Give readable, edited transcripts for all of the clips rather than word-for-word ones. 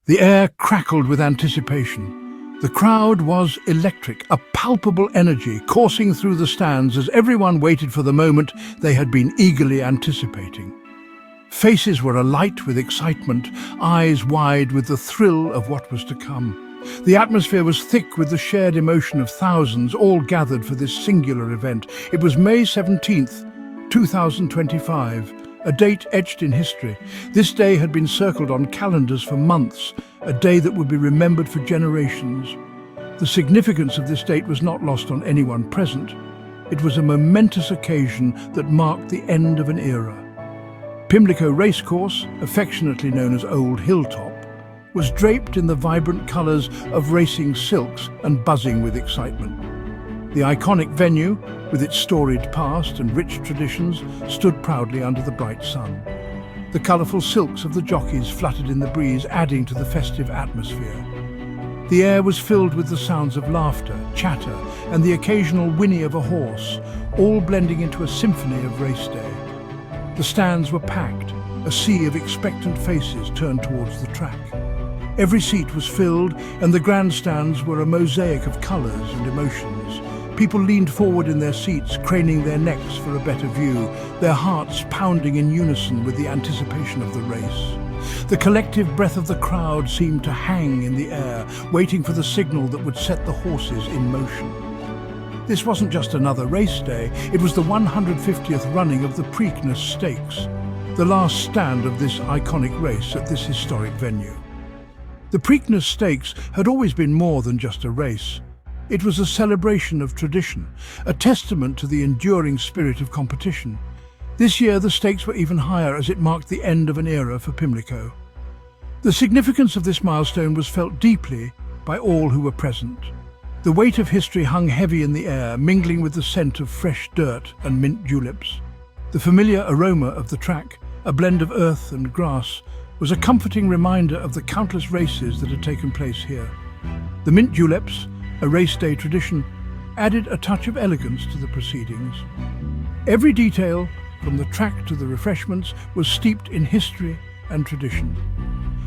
The air crackled with anticipation. The crowd was electric, a palpable energy coursing through the stands as everyone waited for the moment they had been eagerly anticipating. Faces were alight with excitement, eyes wide with the thrill of what was to come. The atmosphere was thick with the shared emotion of thousands, all gathered for this singular event. It was May 17th, 2025, a date etched in history. This day had been circled on calendars for months, a day that would be remembered for generations. The significance of this date was not lost on anyone present. It was a momentous occasion that marked the end of an era. Pimlico Race Course, affectionately known as Old Hilltop, was draped in the vibrant colours of racing silks and buzzing with excitement. The iconic venue, with its storied past and rich traditions, stood proudly under the bright sun. The colourful silks of the jockeys fluttered in the breeze, adding to the festive atmosphere. The air was filled with the sounds of laughter, chatter, and the occasional whinny of a horse, all blending into a symphony of race day. The stands were packed, a sea of expectant faces turned towards the track. Every seat was filled, and the grandstands were a mosaic of colours and emotions. People leaned forward in their seats, craning their necks for a better view, their hearts pounding in unison with the anticipation of the race. The collective breath of the crowd seemed to hang in the air, waiting for the signal that would set the horses in motion. This wasn't just another race day, it was the 150th running of the Preakness Stakes, the last stand of this iconic race at this historic venue. The Preakness Stakes had always been more than just a race. It was a celebration of tradition, a testament to the enduring spirit of competition. This year the stakes were even higher as it marked the end of an era for Pimlico. The significance of this milestone was felt deeply by all who were present. The weight of history hung heavy in the air, mingling with the scent of fresh dirt and mint juleps. The familiar aroma of the track, a blend of earth and grass, was a comforting reminder of the countless races that had taken place here. The mint juleps, a race day tradition, added a touch of elegance to the proceedings. Every detail, from the track to the refreshments, was steeped in history and tradition.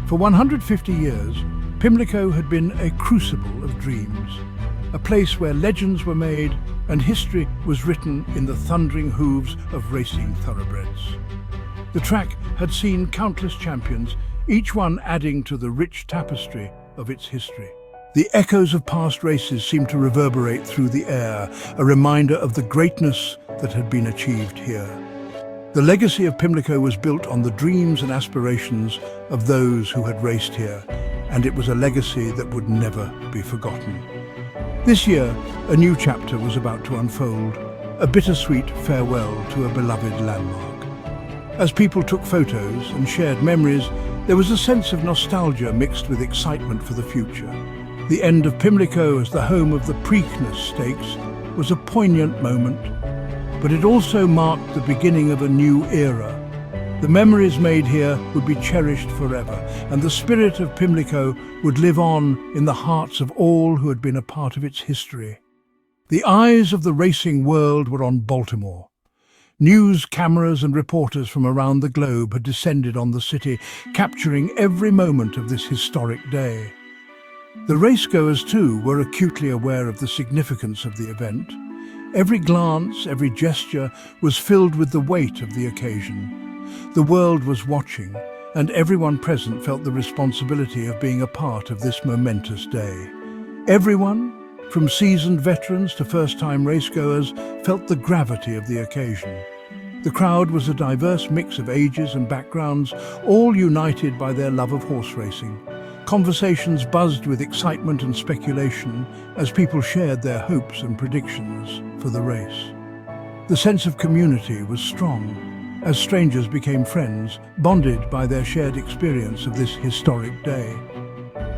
For 150 years, Pimlico had been a crucible of dreams, a place where legends were made and history was written in the thundering hooves of racing thoroughbreds. The track had seen countless champions, each one adding to the rich tapestry of its history. The echoes of past races seemed to reverberate through the air, a reminder of the greatness that had been achieved here. The legacy of Pimlico was built on the dreams and aspirations of those who had raced here, and it was a legacy that would never be forgotten. This year, a new chapter was about to unfold, a bittersweet farewell to a beloved landmark. As people took photos and shared memories, there was a sense of nostalgia mixed with excitement for the future. The end of Pimlico as the home of the Preakness Stakes was a poignant moment, but it also marked the beginning of a new era. The memories made here would be cherished forever, and the spirit of Pimlico would live on in the hearts of all who had been a part of its history. The eyes of the racing world were on Baltimore. News cameras and reporters from around the globe had descended on the city, capturing every moment of this historic day. The racegoers, too, were acutely aware of the significance of the event. Every glance, every gesture was filled with the weight of the occasion. The world was watching, and everyone present felt the responsibility of being a part of this momentous day. Everyone, from seasoned veterans to first-time racegoers, felt the gravity of the occasion. The crowd was a diverse mix of ages and backgrounds, all united by their love of horse racing. Conversations buzzed with excitement and speculation as people shared their hopes and predictions for the race. The sense of community was strong, as strangers became friends, bonded by their shared experience of this historic day.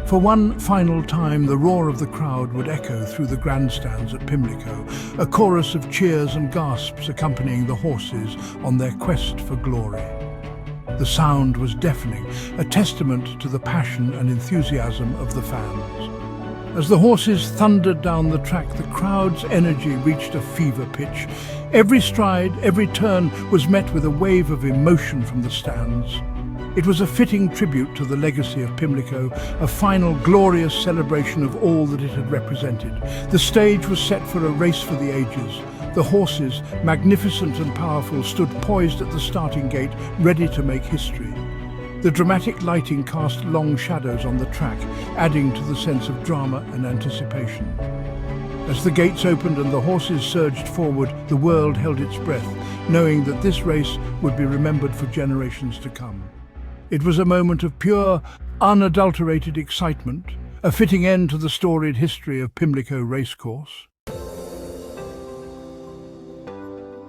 For one final time, the roar of the crowd would echo through the grandstands at Pimlico, a chorus of cheers and gasps accompanying the horses on their quest for glory. The sound was deafening, a testament to the passion and enthusiasm of the fans. As the horses thundered down the track, the crowd's energy reached a fever pitch. Every stride, every turn was met with a wave of emotion from the stands. It was a fitting tribute to the legacy of Pimlico, a final glorious celebration of all that it had represented. The stage was set for a race for the ages. The horses, magnificent and powerful, stood poised at the starting gate, ready to make history. The dramatic lighting cast long shadows on the track, adding to the sense of drama and anticipation. As the gates opened and the horses surged forward, the world held its breath, knowing that this race would be remembered for generations to come. It was a moment of pure, unadulterated excitement, a fitting end to the storied history of Pimlico Race Course.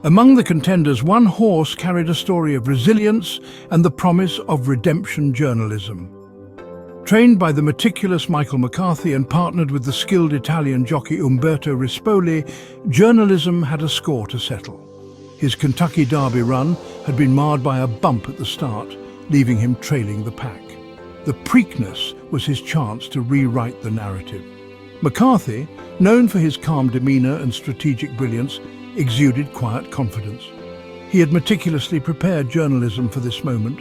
Among the contenders, one horse carried a story of resilience and the promise of redemption journalism. Trained by the meticulous Michael McCarthy and partnered with the skilled Italian jockey Umberto Rispoli, journalism had a score to settle. His Kentucky Derby run had been marred by a bump at the start, leaving him trailing the pack. The Preakness was his chance to rewrite the narrative. McCarthy, known for his calm demeanour and strategic brilliance, exuded quiet confidence. He had meticulously prepared journalism for this moment.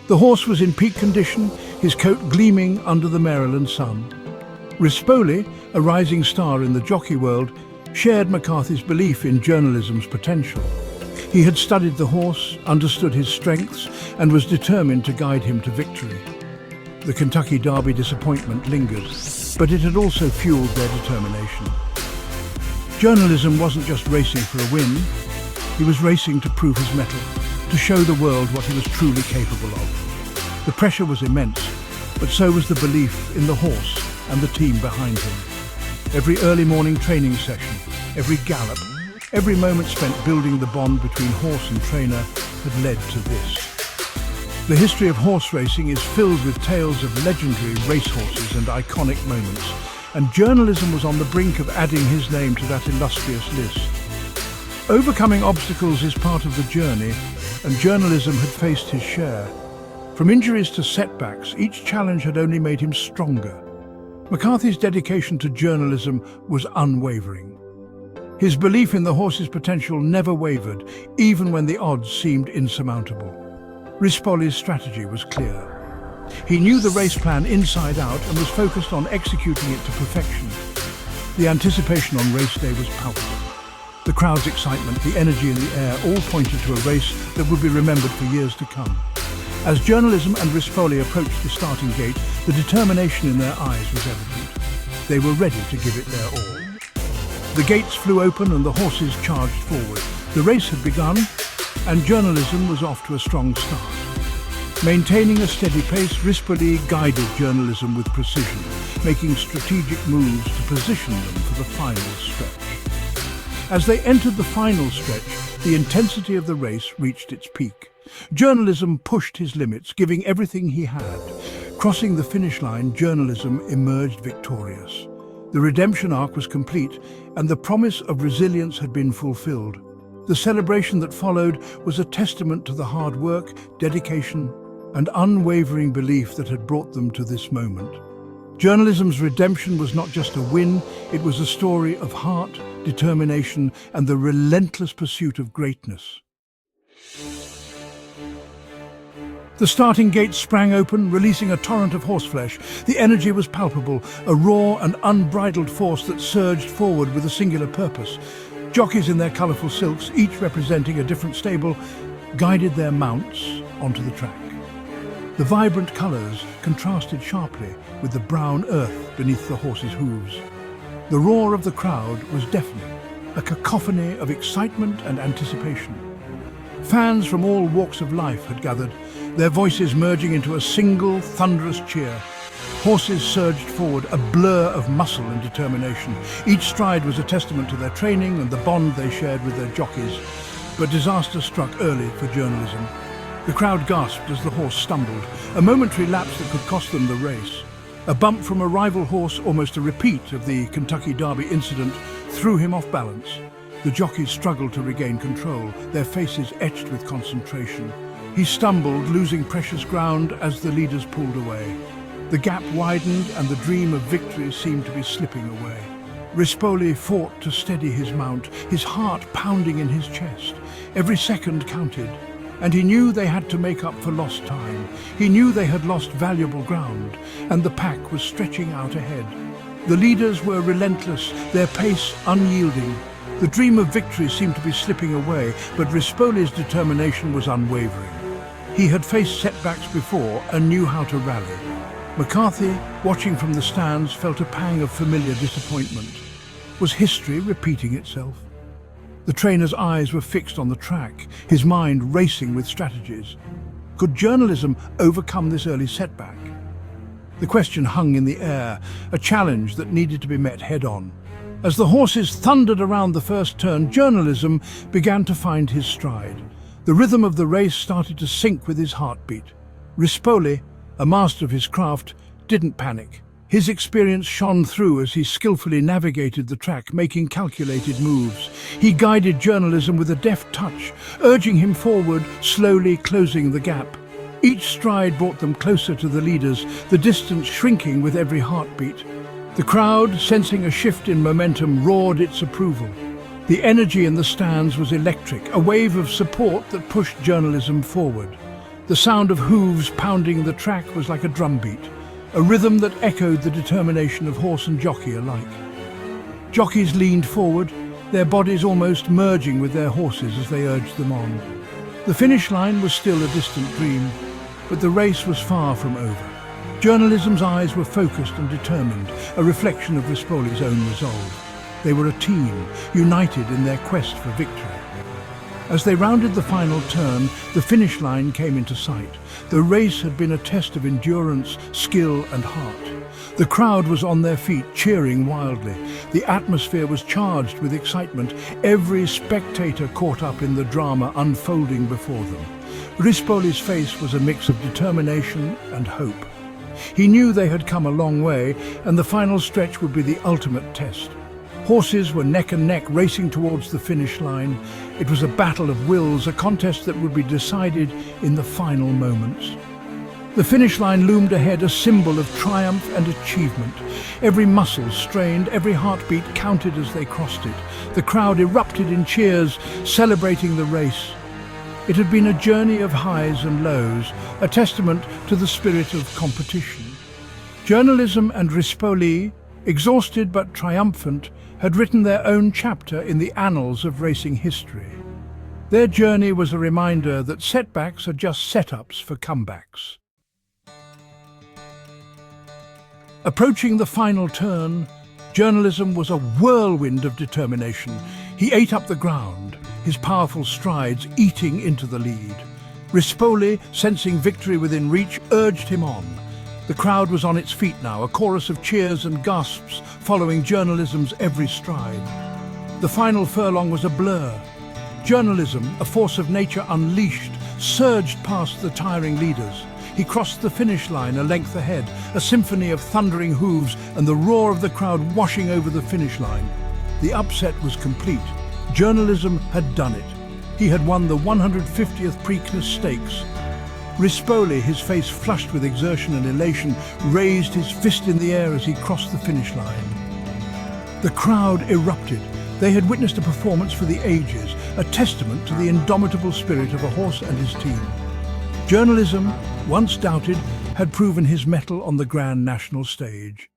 The horse was in peak condition, his coat gleaming under the Maryland sun. Rispoli, a rising star in the jockey world, shared McCarthy's belief in journalism's potential. He had studied the horse, understood his strengths, and was determined to guide him to victory. The Kentucky Derby disappointment lingered, but it had also fueled their determination. Journalism wasn't just racing for a win, he was racing to prove his mettle, to show the world what he was truly capable of. The pressure was immense, but so was the belief in the horse and the team behind him. Every early morning training session, every gallop, every moment spent building the bond between horse and trainer had led to this. The history of horse racing is filled with tales of legendary racehorses and iconic moments, and journalism was on the brink of adding his name to that illustrious list. Overcoming obstacles is part of the journey, and journalism had faced his share. From injuries to setbacks, each challenge had only made him stronger. McCarthy's dedication to journalism was unwavering. His belief in the horse's potential never wavered, even when the odds seemed insurmountable. Rispoli's strategy was clear. He knew the race plan inside out and was focused on executing it to perfection. The anticipation on race day was palpable. The crowd's excitement, the energy in the air, all pointed to a race that would be remembered for years to come. As journalism and Rispoli approached the starting gate, the determination in their eyes was evident. They were ready to give it their all. The gates flew open and the horses charged forward. The race had begun, and journalism was off to a strong start. Maintaining a steady pace, Rispoli guided journalism with precision, making strategic moves to position them for the final stretch. As they entered the final stretch, the intensity of the race reached its peak. Journalism pushed his limits, giving everything he had. Crossing the finish line, journalism emerged victorious. The redemption arc was complete, and the promise of resilience had been fulfilled. The celebration that followed was a testament to the hard work, dedication, and unwavering belief that had brought them to this moment. Journalism's redemption was not just a win, it was a story of heart, determination, and the relentless pursuit of greatness. The starting gates sprang open, releasing a torrent of horseflesh. The energy was palpable, a raw and unbridled force that surged forward with a singular purpose. Jockeys in their colourful silks, each representing a different stable, guided their mounts onto the track. The vibrant colours contrasted sharply with the brown earth beneath the horses' hooves. The roar of the crowd was deafening, a cacophony of excitement and anticipation. Fans from all walks of life had gathered, their voices merging into a single thunderous cheer. Horses surged forward, a blur of muscle and determination. Each stride was a testament to their training and the bond they shared with their jockeys. But disaster struck early for journalism. The crowd gasped as the horse stumbled, a momentary lapse that could cost them the race. A bump from a rival horse, almost a repeat of the Kentucky Derby incident, threw him off balance. The jockeys struggled to regain control, their faces etched with concentration. He stumbled, losing precious ground as the leaders pulled away. The gap widened and the dream of victory seemed to be slipping away. Rispoli fought to steady his mount, his heart pounding in his chest. Every second counted. And he knew they had to make up for lost time. He knew they had lost valuable ground, and the pack was stretching out ahead. The leaders were relentless, their pace unyielding. The dream of victory seemed to be slipping away, but Rispoli's determination was unwavering. He had faced setbacks before and knew how to rally. McCarthy, watching from the stands, felt a pang of familiar disappointment. Was history repeating itself? The trainer's eyes were fixed on the track, his mind racing with strategies. Could journalism overcome this early setback? The question hung in the air, a challenge that needed to be met head-on. As the horses thundered around the first turn, journalism began to find his stride. The rhythm of the race started to sync with his heartbeat. Rispoli, a master of his craft, didn't panic. His experience shone through as he skillfully navigated the track, making calculated moves. He guided journalism with a deft touch, urging him forward, slowly closing the gap. Each stride brought them closer to the leaders, the distance shrinking with every heartbeat. The crowd, sensing a shift in momentum, roared its approval. The energy in the stands was electric, a wave of support that pushed journalism forward. The sound of hooves pounding the track was like a drumbeat, a rhythm that echoed the determination of horse and jockey alike. Jockeys leaned forward, their bodies almost merging with their horses as they urged them on. The finish line was still a distant dream, but the race was far from over. Journalism's eyes were focused and determined, a reflection of Rispoli's own resolve. They were a team, united in their quest for victory. As they rounded the final turn, the finish line came into sight. The race had been a test of endurance, skill and heart. The crowd was on their feet, cheering wildly. The atmosphere was charged with excitement, every spectator caught up in the drama unfolding before them. Rispoli's face was a mix of determination and hope. He knew they had come a long way, and the final stretch would be the ultimate test. Horses were neck and neck, racing towards the finish line. It was a battle of wills, a contest that would be decided in the final moments. The finish line loomed ahead, a symbol of triumph and achievement. Every muscle strained, every heartbeat counted as they crossed it. The crowd erupted in cheers, celebrating the race. It had been a journey of highs and lows, a testament to the spirit of competition. Journalism and Rispoli, exhausted but triumphant, had written their own chapter in the annals of racing history. Their journey was a reminder that setbacks are just setups for comebacks. Approaching the final turn, journalism was a whirlwind of determination. He ate up the ground, his powerful strides eating into the lead. Rispoli, sensing victory within reach, urged him on. The crowd was on its feet now, a chorus of cheers and gasps following journalism's every stride. The final furlong was a blur. Journalism, a force of nature unleashed, surged past the tiring leaders. He crossed the finish line a length ahead, a symphony of thundering hooves and the roar of the crowd washing over the finish line. The upset was complete. Journalism had done it. He had won the 150th Preakness Stakes. Rispoli, his face flushed with exertion and elation, raised his fist in the air as he crossed the finish line. The crowd erupted. They had witnessed a performance for the ages, a testament to the indomitable spirit of a horse and his team. Journalism, once doubted, had proven his mettle on the grand national stage.